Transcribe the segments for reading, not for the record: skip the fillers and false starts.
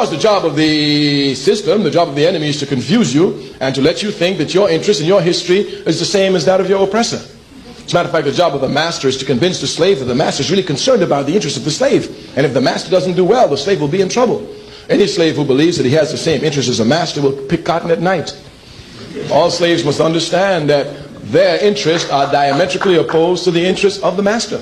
course, the job of the system, the job of the enemy is to confuse you and to let you think that your interest in your history is the same as that of your oppressor. As a matter of fact, the job of the master is to convince the slave that the master is really concerned about the interests of the slave. And if the master doesn't do well, the slave will be in trouble. Any slave who believes that he has the same interests as a master will pick cotton at night. All slaves must understand that their interests are diametrically opposed to the interests of the master.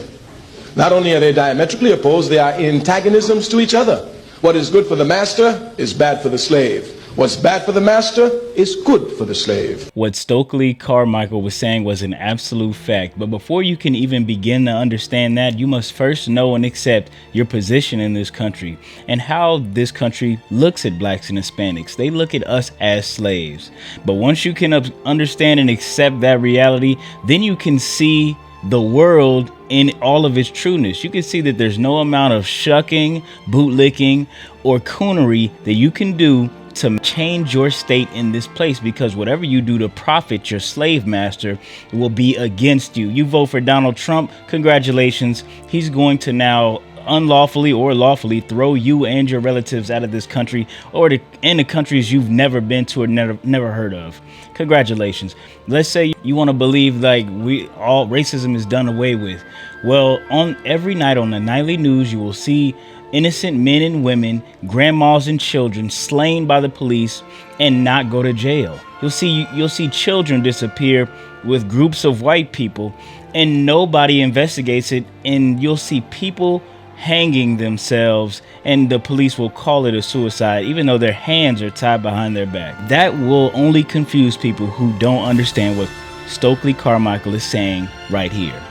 Not only are they diametrically opposed, they are antagonisms to each other. What is good for the master is bad for the slave. What's bad for the master is good for the slave. What Stokely Carmichael was saying was an absolute fact. But before you can even begin to understand that, you must first know and accept your position in this country and how this country looks at blacks and Hispanics. They look at us as slaves. But once you can understand and accept that reality, then you can see the world in all of its trueness. You can see that there's no amount of shucking, bootlicking, or coonery that you can do to change your state in this place, because whatever you do to profit your slave master will be against you. You vote for Donald Trump, congratulations. He's going to now unlawfully or lawfully throw you and your relatives out of this country, or in the countries you've never been to or never heard of. Congratulations. Let's say you want to believe like all racism is done away with. Well, on every night on the nightly news, you will see innocent men and women, grandmas and children slain by the police and not go to jail. You'll see children disappear with groups of white people and nobody investigates it, and you'll see people hanging themselves and the police will call it a suicide even though their hands are tied behind their back. That will only confuse people who don't understand what Stokely Carmichael is saying right here.